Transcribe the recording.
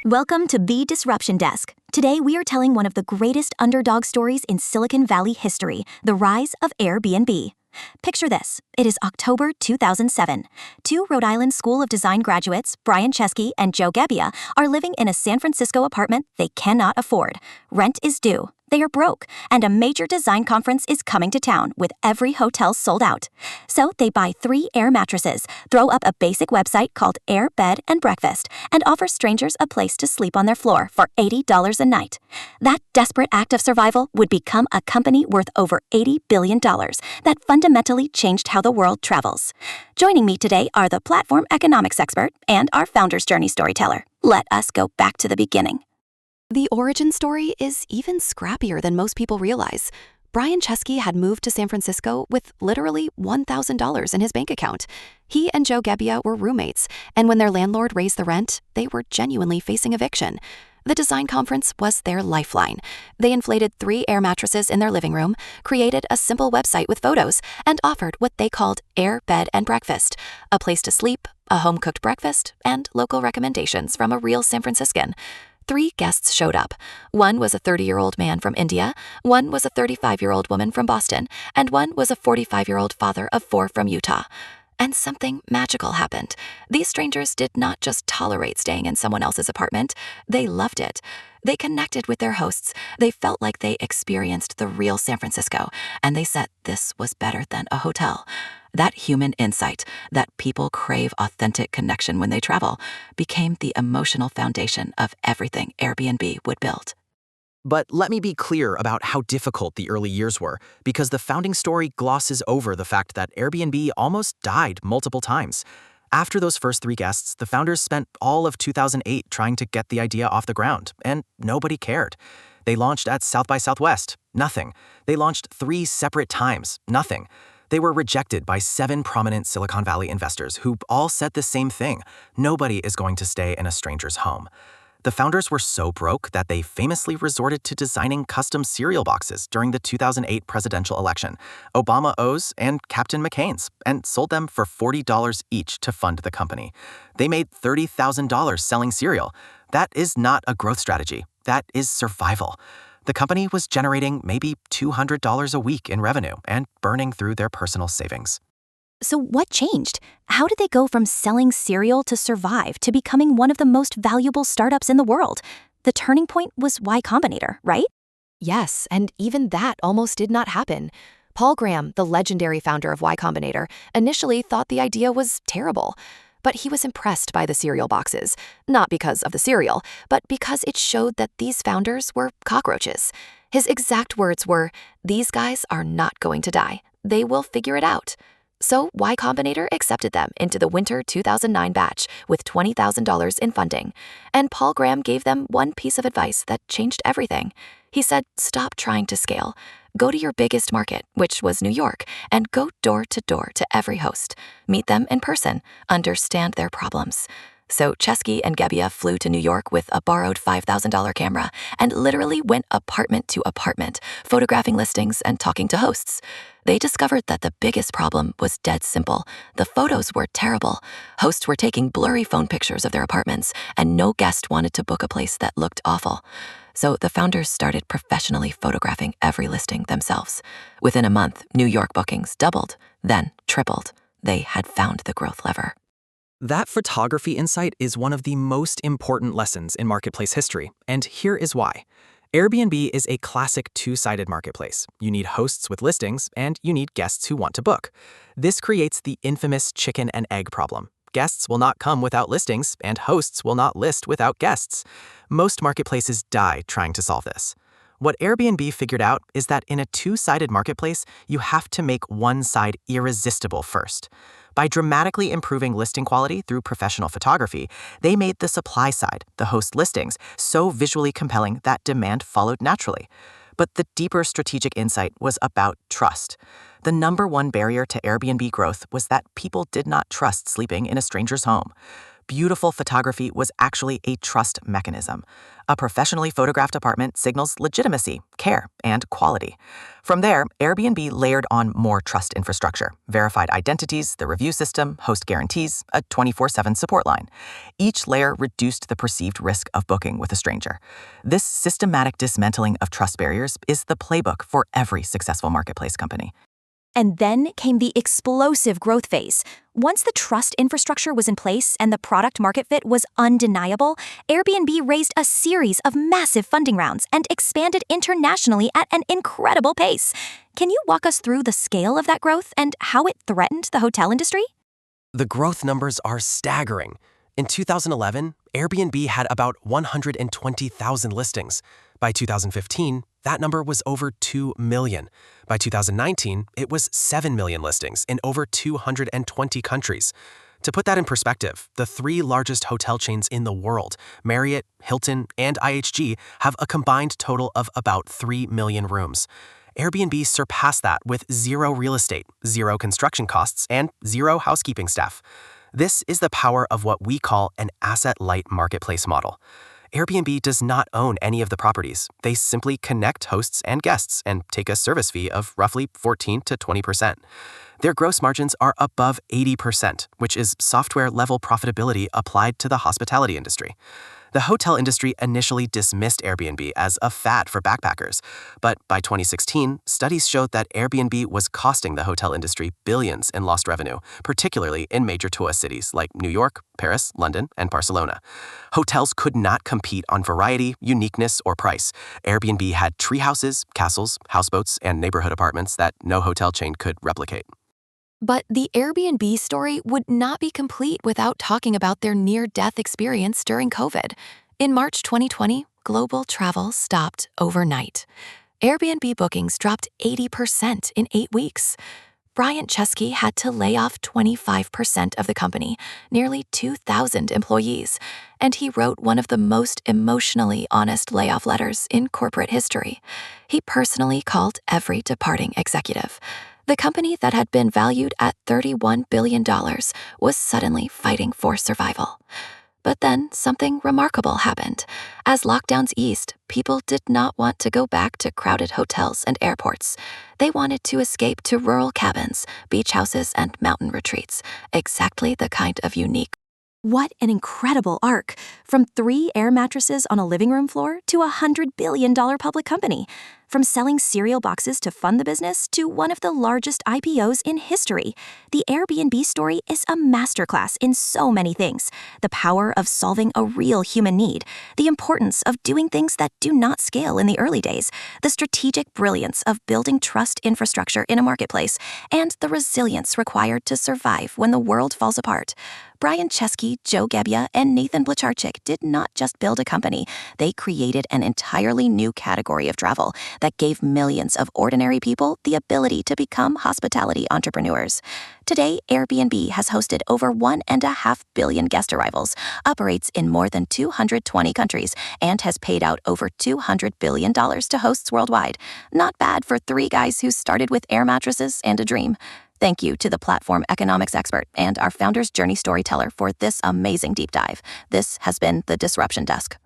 Welcome to the Disruption Desk. Today we are telling one of the greatest underdog stories in Silicon Valley history, the rise of Airbnb. Picture this. It is October 2007. Two Rhode Island School of Design graduates, Brian Chesky and Joe Gebbia, are living in a San Francisco apartment they cannot afford. Rent is due. They are broke, and a major design conference is coming to town with every hotel sold out. So they buy 3 air mattresses, throw up a basic website called Air Bed and Breakfast, and offer strangers a place to sleep on their floor for $80 a night. That desperate act of survival would become a company worth over $80 billion that fundamentally changed how the world travels. Joining me today are the platform economics expert and our founder's journey storyteller. Let us go back to the beginning. The origin story is even scrappier than most people realize. Brian Chesky had moved to San Francisco with literally $1,000 in his bank account. He and Joe Gebbia were roommates, and when their landlord raised the rent, they were genuinely facing eviction. The design conference was their lifeline. They inflated 3 air mattresses in their living room, created a simple website with photos, and offered what they called Air Bed and Breakfast, a place to sleep, a home-cooked breakfast, and local recommendations from a real San Franciscan. 3 guests showed up. One was a 30-year-old man from India, one was a 35-year-old woman from Boston, and one was a 45-year-old father of 4 from Utah. And something magical happened. These strangers did not just tolerate staying in someone else's apartment, they loved it. They connected with their hosts, they felt like they experienced the real San Francisco, and they said this was better than a hotel. That human insight, that people crave authentic connection when they travel, became the emotional foundation of everything Airbnb would build. But let me be clear about how difficult the early years were, because the founding story glosses over the fact that Airbnb almost died multiple times. After those first 3 guests, the founders spent all of 2008 trying to get the idea off the ground, and nobody cared. They launched at South by Southwest, nothing. They launched 3 separate times, nothing. They were rejected by 7 prominent Silicon Valley investors who all said the same thing: nobody is going to stay in a stranger's home. The founders were so broke that they famously resorted to designing custom cereal boxes during the 2008 presidential election, Obama O's and Captain McCain's, and sold them for $40 each to fund the company. They made $30,000 selling cereal. That is not a growth strategy. That is survival. The company was generating maybe $200 a week in revenue and burning through their personal savings. So what changed? How did they go from selling cereal to survive to becoming one of the most valuable startups in the world? The turning point was Y Combinator, right? Yes, and even that almost did not happen. Paul Graham, the legendary founder of Y Combinator, initially thought the idea was terrible. But he was impressed by the cereal boxes, not because of the cereal, but because it showed that these founders were cockroaches. His exact words were, "These guys are not going to die. They will figure it out." So Y Combinator accepted them into the winter 2009 batch with $20,000 in funding. And Paul Graham gave them one piece of advice that changed everything. He said, stop trying to scale. Go to your biggest market, which was New York, and go door to door to every host. Meet them in person, understand their problems. So Chesky and Gebbia flew to New York with a borrowed $5,000 camera and literally went apartment to apartment, photographing listings and talking to hosts. They discovered that the biggest problem was dead simple. The photos were terrible. Hosts were taking blurry phone pictures of their apartments, and no guest wanted to book a place that looked awful. So the founders started professionally photographing every listing themselves. Within a month, New York bookings doubled, then tripled. They had found the growth lever. That photography insight is one of the most important lessons in marketplace history, and here is why. Airbnb is a classic 2-sided marketplace. You need hosts with listings, and you need guests who want to book. This creates the infamous chicken and egg problem. Guests will not come without listings, and hosts will not list without guests. Most marketplaces die trying to solve this. What Airbnb figured out is that in a 2-sided marketplace, you have to make one side irresistible first. By dramatically improving listing quality through professional photography, they made the supply side, the host listings, so visually compelling that demand followed naturally. But the deeper strategic insight was about trust. The number one barrier to Airbnb growth was that people did not trust sleeping in a stranger's home. Beautiful photography was actually a trust mechanism. A professionally photographed apartment signals legitimacy, care, and quality. From there, Airbnb layered on more trust infrastructure, verified identities, the review system, host guarantees, a 24/7 support line. Each layer reduced the perceived risk of booking with a stranger. This systematic dismantling of trust barriers is the playbook for every successful marketplace company. And then came the explosive growth phase. Once the trust infrastructure was in place and the product market fit was undeniable, Airbnb raised a series of massive funding rounds and expanded internationally at an incredible pace. Can you walk us through the scale of that growth and how it threatened the hotel industry? The growth numbers are staggering. In 2011, Airbnb had about 120,000 listings. By 2015, that number was over 2 million. By 2019, it was 7 million listings in over 220 countries. To put that in perspective, the three largest hotel chains in the world, Marriott, Hilton, and IHG, have a combined total of about 3 million rooms. Airbnb surpassed that with zero real estate, zero construction costs, and zero housekeeping staff. This is the power of what we call an asset-light marketplace model. Airbnb does not own any of the properties. They simply connect hosts and guests and take a service fee of roughly 14 to 20%. Their gross margins are above 80%, which is software-level profitability applied to the hospitality industry. The hotel industry initially dismissed Airbnb as a fad for backpackers, but by 2016, studies showed that Airbnb was costing the hotel industry billions in lost revenue, particularly in major tourist cities like New York, Paris, London, and Barcelona. Hotels could not compete on variety, uniqueness, or price. Airbnb had tree houses, castles, houseboats, and neighborhood apartments that no hotel chain could replicate. But the Airbnb story would not be complete without talking about their near-death experience during COVID. In March 2020, global travel stopped overnight. Airbnb bookings dropped 80% in 8 weeks. Brian Chesky had to lay off 25% of the company, nearly 2,000 employees, and he wrote one of the most emotionally honest layoff letters in corporate history. He personally called every departing executive. The company that had been valued at $31 billion was suddenly fighting for survival. But then something remarkable happened. As lockdowns eased, people did not want to go back to crowded hotels and airports. They wanted to escape to rural cabins, beach houses, and mountain retreats, exactly the kind of unique. What an incredible arc, from 3 air mattresses on a living room floor to a $100 billion public company. From selling cereal boxes to fund the business to one of the largest IPOs in history, the Airbnb story is a masterclass in so many things. The power of solving a real human need, the importance of doing things that do not scale in the early days, the strategic brilliance of building trust infrastructure in a marketplace, and the resilience required to survive when the world falls apart. Brian Chesky, Joe Gebbia, and Nathan Blecharczyk did not just build a company. They created an entirely new category of travel that gave millions of ordinary people the ability to become hospitality entrepreneurs. Today, Airbnb has hosted over 1.5 billion guest arrivals, operates in more than 220 countries, and has paid out over $200 billion to hosts worldwide. Not bad for 3 guys who started with air mattresses and a dream. Thank you to the platform economics expert and our founder's journey storyteller for this amazing deep dive. This has been the Disruption Desk.